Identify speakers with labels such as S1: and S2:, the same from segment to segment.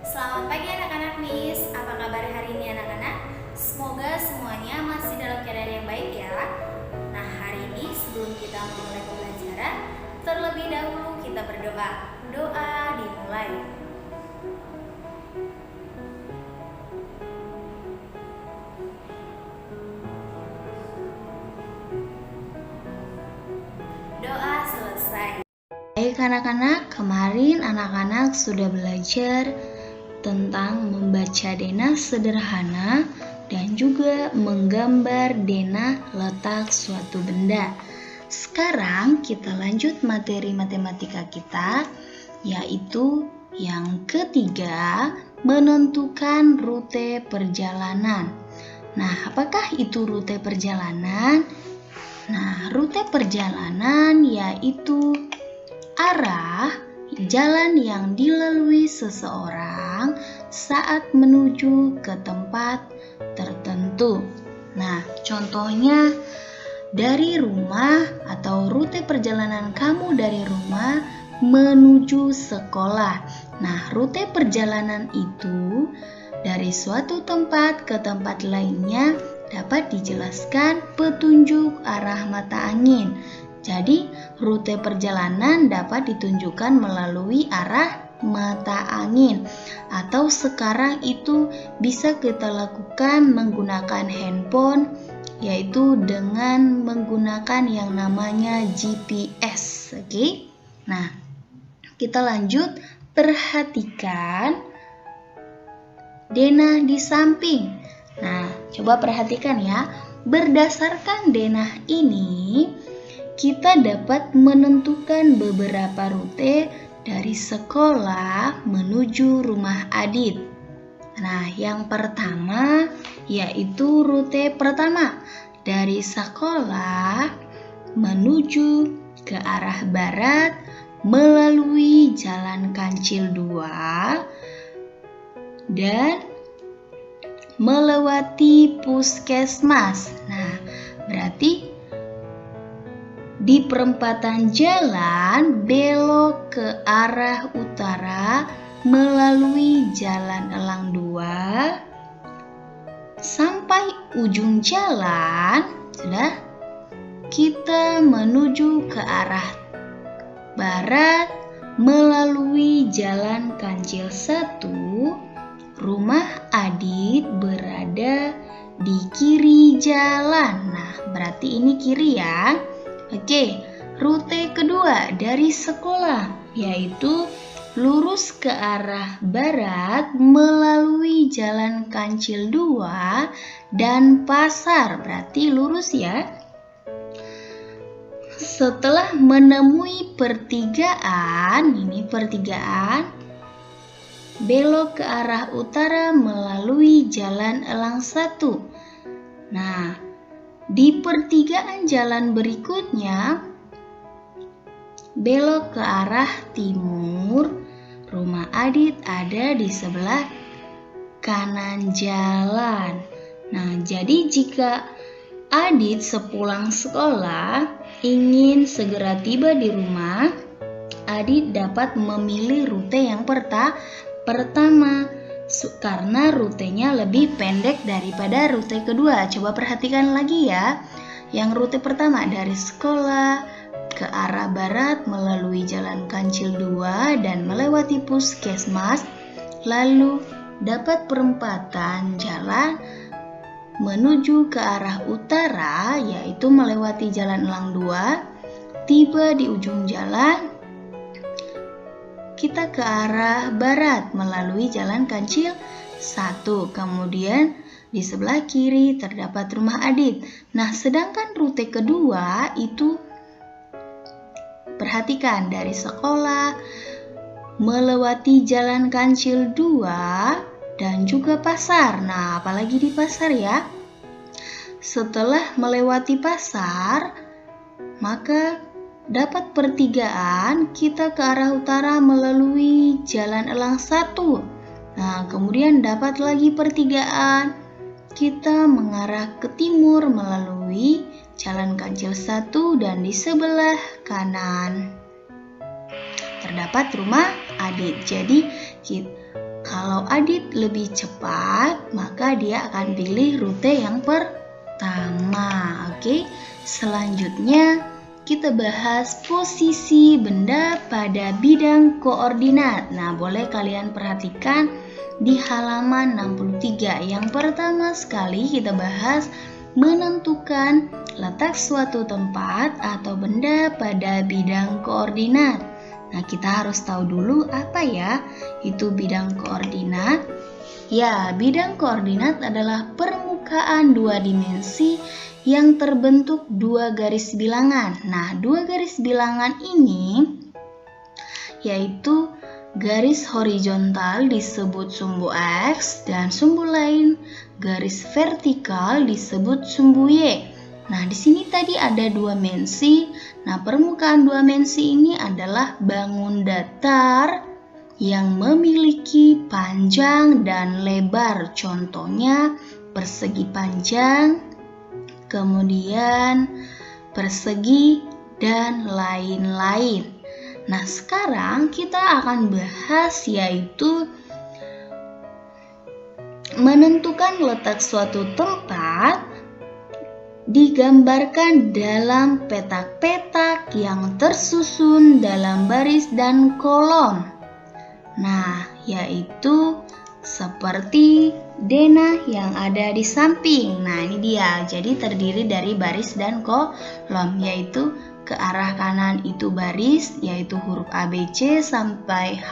S1: Selamat pagi anak-anak Miss. Apa kabar hari ini anak-anak? Semoga semuanya masih dalam keadaan yang baik ya. Nah, hari ini sebelum kita memulai pembelajaran, terlebih dahulu kita berdoa. Doa dimulai. Doa selesai.
S2: Baik anak-anak, kemarin anak-anak sudah belajar tentang membaca denah sederhana dan juga menggambar denah letak suatu benda. Sekarang kita lanjut materi matematika kita, yaitu yang ketiga, menentukan rute perjalanan. Nah, apakah itu rute perjalanan? Nah, rute perjalanan yaitu arah jalan yang dilalui seseorang saat menuju ke tempat tertentu. Nah, contohnya dari rumah atau rute perjalanan kamu dari rumah menuju sekolah. Nah, rute perjalanan itu dari suatu tempat ke tempat lainnya dapat dijelaskan petunjuk arah mata angin. Jadi, rute perjalanan dapat ditunjukkan melalui arah mata angin. Atau sekarang itu bisa kita lakukan menggunakan handphone, yaitu dengan menggunakan yang namanya GPS. Oke? Nah, kita lanjut. Perhatikan denah di samping. Nah, coba perhatikan ya. Berdasarkan denah ini, kita dapat menentukan beberapa rute dari sekolah menuju rumah Adit. Nah, yang pertama yaitu rute pertama dari sekolah menuju ke arah barat melalui Jalan Kancil 2 dan melewati puskesmas. Nah, berarti di perempatan jalan belok ke arah utara melalui Jalan Elang 2 sampai ujung jalan sudah kita menuju ke arah barat melalui Jalan Kancil 1. Rumah Adit berada di kiri jalan. Nah, berarti ini kiri ya. Oke, rute kedua dari sekolah yaitu lurus ke arah barat melalui Jalan Kancil 2 dan pasar. Berarti lurus ya. Setelah menemui pertigaan, ini pertigaan, belok ke arah utara melalui Jalan Elang 1. Nah, di pertigaan jalan berikutnya, belok ke arah timur. Rumah Adit ada di sebelah kanan jalan. Nah, jadi jika Adit sepulang sekolah ingin segera tiba di rumah, Adit dapat memilih rute yang pertama karena rutenya lebih pendek daripada rute kedua. Coba perhatikan lagi ya. Yang rute pertama dari sekolah ke arah barat melalui Jalan Kancil 2 dan melewati puskesmas, lalu dapat perempatan jalan menuju ke arah utara yaitu melewati Jalan Elang 2, tiba di ujung jalan kita ke arah barat melalui Jalan Kancil 1. Kemudian di sebelah kiri terdapat rumah Adit. Nah, sedangkan rute kedua itu perhatikan dari sekolah melewati Jalan Kancil 2 dan juga pasar. Nah, apalagi di pasar ya. Setelah melewati pasar, maka dapat pertigaan kita ke arah utara melalui Jalan Elang 1. Nah, kemudian dapat lagi pertigaan kita mengarah ke timur melalui Jalan Kancil 1 dan di sebelah kanan terdapat rumah Adit. Jadi Kalau Adit lebih cepat, maka dia akan pilih rute yang pertama. Oke, selanjutnya kita bahas posisi benda pada bidang koordinat. Nah, boleh kalian perhatikan di halaman 63. Yang pertama sekali kita bahas menentukan letak suatu tempat atau benda pada bidang koordinat. Nah, kita harus tahu dulu apa ya itu bidang koordinat. Ya, bidang koordinat adalah permukaan dua dimensi yang terbentuk dua garis bilangan. Nah, dua garis bilangan ini yaitu garis horizontal disebut sumbu X dan sumbu lain garis vertikal disebut sumbu Y. Nah, di sini tadi ada dua dimensi. Nah, permukaan dua dimensi ini adalah bangun datar yang memiliki panjang dan lebar. Contohnya persegi panjang, kemudian persegi, dan lain-lain. Nah, sekarang kita akan bahas yaitu menentukan letak suatu tempat digambarkan dalam petak-petak yang tersusun dalam baris dan kolom. Nah, yaitu seperti denah yang ada di samping. Nah, ini dia. Jadi terdiri dari baris dan kolom, yaitu ke arah kanan itu baris, yaitu huruf A, B, C sampai H,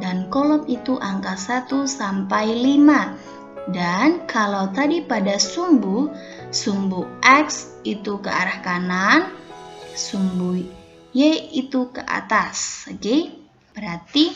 S2: dan kolom itu angka 1 sampai 5. Dan kalau tadi pada sumbu X itu ke arah kanan, sumbu Y itu ke atas. Oke? Berarti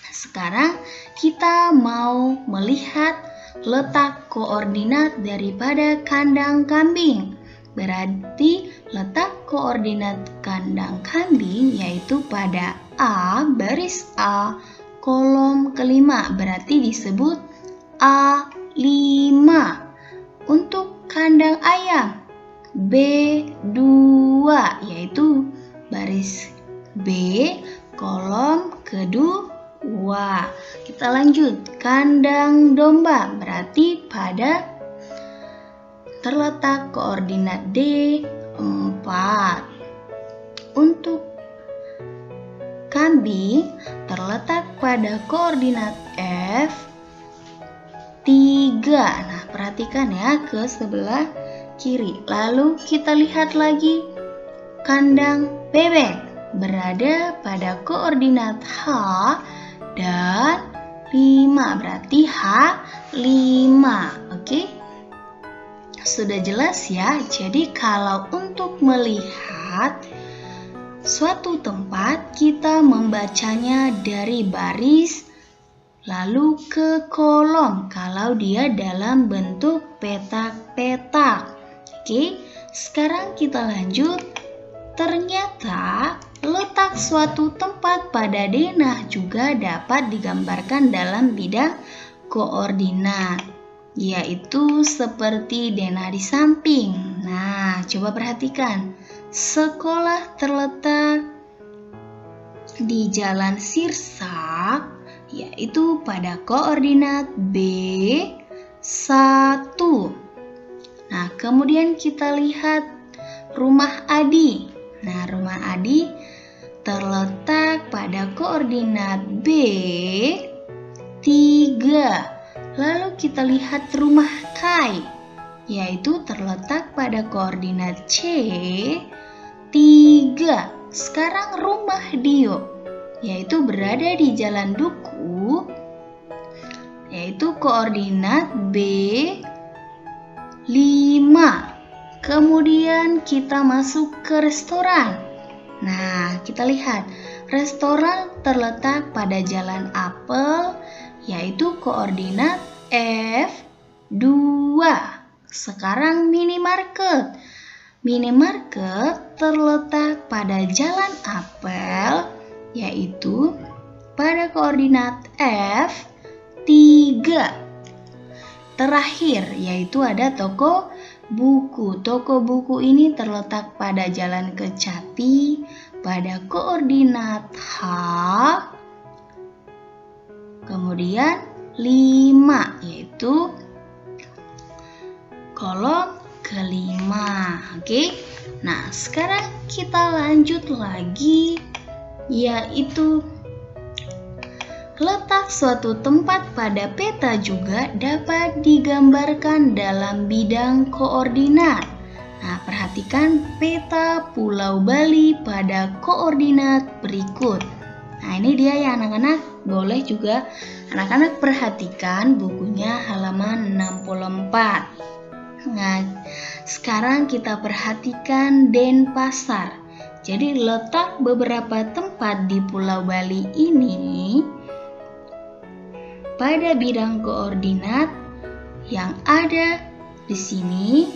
S2: sekarang kita mau melihat letak koordinat daripada kandang kambing. Berarti letak koordinat kandang kambing yaitu pada A, baris A, kolom kelima. Berarti disebut A5. Untuk kandang ayam B2 yaitu baris B, kolom kedua. Kita lanjut, kandang domba berarti pada terletak koordinat D4. Untuk kambing terletak pada koordinat F3. Nah, perhatikan ya ke sebelah kiri. Lalu kita lihat lagi kandang bebek berada pada koordinat H dan 5. Berarti H5. Oke? Sudah jelas ya. Jadi kalau untuk melihat suatu tempat, kita membacanya dari baris lalu ke kolom kalau dia dalam bentuk petak-petak. Oke, sekarang kita lanjut. Ternyata letak suatu tempat pada denah juga dapat digambarkan dalam bidang koordinat, yaitu seperti denah di samping. Nah, coba perhatikan. Sekolah terletak di Jalan Sirsak, yaitu pada koordinat B1. Nah, kemudian kita lihat rumah Adi. Nah, rumah Adi terletak pada koordinat B3. Lalu kita lihat rumah Kai, yaitu terletak pada koordinat C3. Sekarang rumah Dio, yaitu berada di Jalan Duku, yaitu koordinat B5. Kemudian kita masuk ke restoran. Nah, kita lihat restoran terletak pada Jalan Apel, yaitu koordinat F2. Sekarang minimarket. Minimarket terletak pada Jalan Apel, yaitu pada koordinat F3. Terakhir, yaitu ada toko buku. Toko buku ini terletak pada Jalan Kecapi pada koordinat H, kemudian 5, yaitu kolom kelima. Oke. Nah, sekarang kita lanjut lagi, yaitu letak suatu tempat pada peta juga dapat digambarkan dalam bidang koordinat. Nah, perhatikan peta Pulau Bali pada koordinat berikut. Nah, ini dia ya anak-anak. Boleh juga anak-anak perhatikan bukunya halaman 64. Nah, sekarang kita perhatikan Denpasar. Jadi letak beberapa tempat di Pulau Bali ini pada bidang koordinat yang ada di sini,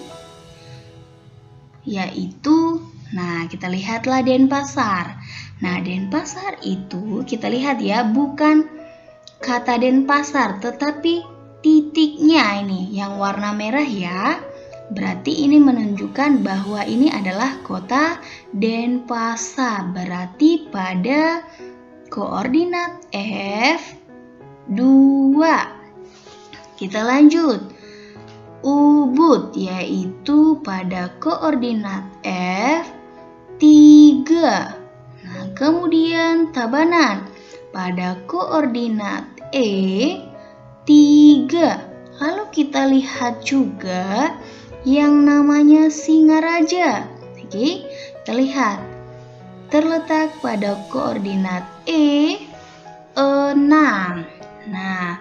S2: yaitu, nah kita lihatlah Denpasar. Nah, Denpasar itu kita lihat ya, bukan kata Denpasar tetapi titiknya ini yang warna merah ya. Berarti ini menunjukkan bahwa ini adalah kota Denpasar. Berarti pada koordinat F2. Kita lanjut. Ubud yaitu pada koordinat F3. Nah, kemudian Tabanan pada koordinat E3. Lalu kita lihat juga yang namanya Singaraja. Oke, kita lihat terletak pada koordinat E6. Nah,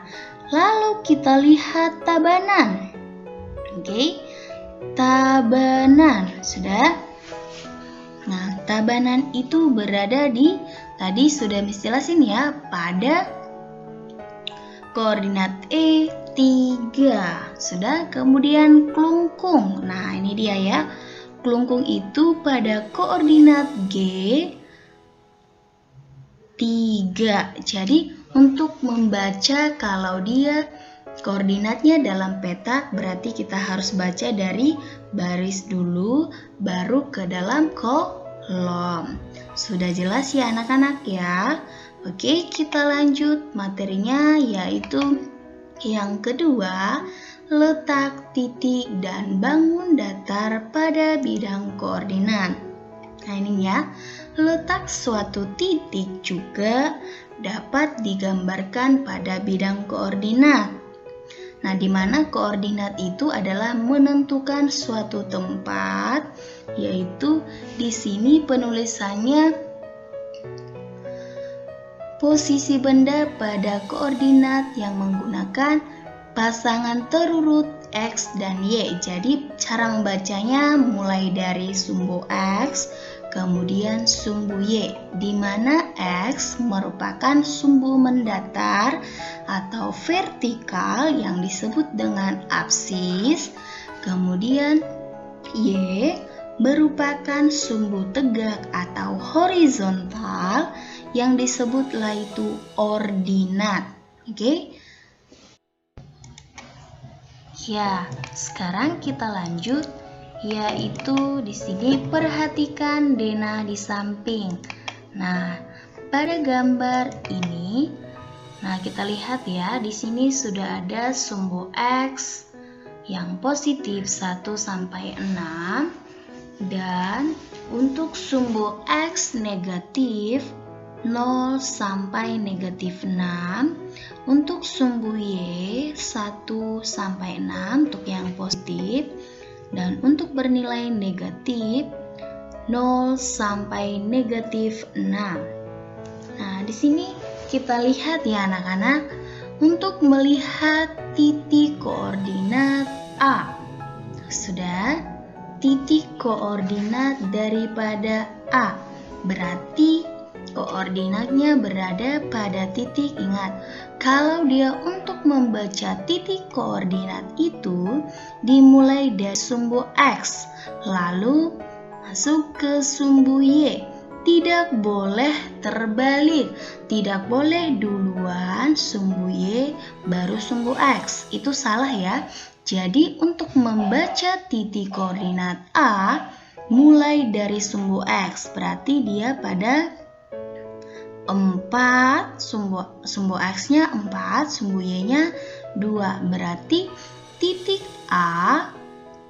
S2: lalu kita lihat Tabanan. Oke, Tabanan sudah. Nah, Tabanan itu berada di, tadi sudah Miss jelasin ya, pada koordinat E3. Sudah, kemudian Klungkung. Nah, ini dia ya. Klungkung itu pada koordinat G3. Jadi, untuk membaca kalau dia koordinatnya dalam peta, berarti kita harus baca dari baris dulu, baru ke dalam kolom. Sudah jelas ya anak-anak ya? Oke, kita lanjut materinya, yaitu yang kedua, letak titik dan bangun datar pada bidang koordinat. Nah, ini ya, letak suatu titik juga dapat digambarkan pada bidang koordinat. Nah, di mana koordinat itu adalah menentukan suatu tempat, yaitu di sini penulisannya posisi benda pada koordinat yang menggunakan pasangan terurut X dan Y. Jadi cara membacanya mulai dari sumbu X, kemudian sumbu Y, di mana X merupakan sumbu mendatar atau vertikal yang disebut dengan apsis, kemudian Y merupakan sumbu tegak atau horizontal yang disebutlah itu ordinat. Oke? Ya, sekarang kita lanjut, yaitu di sini perhatikan denah di samping. Nah, pada gambar ini, nah kita lihat ya, di sini sudah ada sumbu X yang positif 1 sampai 6 dan untuk sumbu X negatif 0 sampai negatif 6, untuk sumbu Y 1 sampai 6 untuk yang positif, dan untuk bernilai negatif 0 sampai negatif 6. Nah, di sini kita lihat ya anak-anak, untuk melihat titik koordinat A. Sudah, titik koordinat daripada A berarti koordinatnya berada pada titik. Ingat, kalau dia untuk membaca titik koordinat itu dimulai dari sumbu X, lalu masuk ke sumbu Y. Tidak boleh terbalik, tidak boleh duluan sumbu Y baru sumbu X. Itu salah ya. Jadi untuk membaca titik koordinat A mulai dari sumbu X, berarti dia pada 4, sumbu X-nya 4, sumbu Y-nya 2. Berarti titik A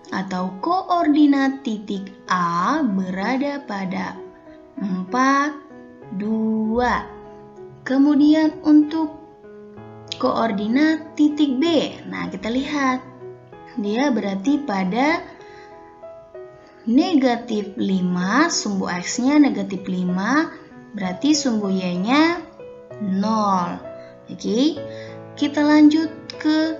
S2: atau koordinat titik A berada pada 4, 2. Kemudian untuk koordinat titik B, nah kita lihat, dia berarti pada negatif 5, sumbu X-nya negatif 5, berarti sumbu Y-nya 0. Oke, kita lanjut ke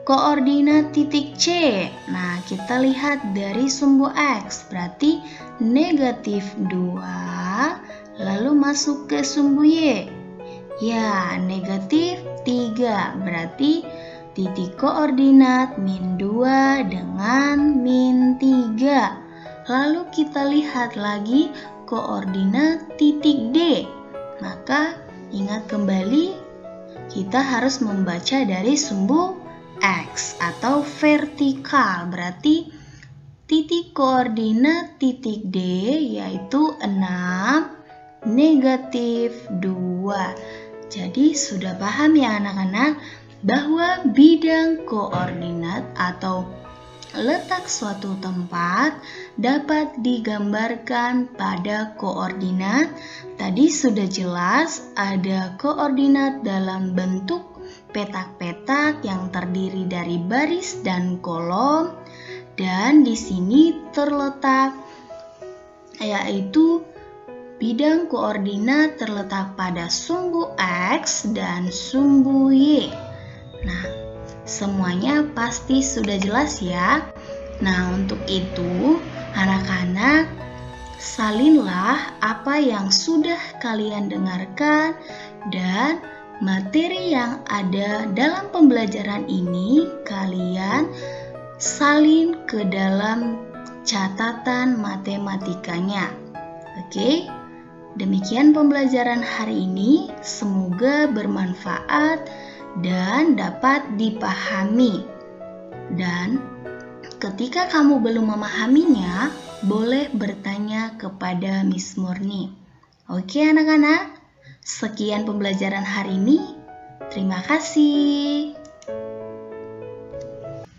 S2: koordinat titik C. Nah, kita lihat dari sumbu X, berarti negatif 2, lalu masuk ke sumbu Y. Ya, negatif 3, berarti titik koordinat min 2 dengan min 3. Lalu kita lihat lagi koordinat titik D. Maka ingat kembali, kita harus membaca dari sumbu X atau vertikal. Berarti titik koordinat titik D yaitu 6, negatif 2. Jadi sudah paham ya anak-anak bahwa bidang koordinat atau letak suatu tempat dapat digambarkan pada koordinat. Tadi sudah jelas ada koordinat dalam bentuk petak-petak yang terdiri dari baris dan kolom, dan di sini terletak yaitu bidang koordinat terletak pada sumbu X dan sumbu Y. Nah, semuanya pasti sudah jelas ya. Nah, untuk itu anak-anak salinlah apa yang sudah kalian dengarkan dan materi yang ada dalam pembelajaran ini kalian salin ke dalam catatan matematikanya. Oke, demikian pembelajaran hari ini. Semoga bermanfaat dan dapat dipahami. Dan ketika kamu belum memahaminya, boleh bertanya kepada Miss Murni. Oke anak-anak, sekian pembelajaran hari ini. Terima kasih.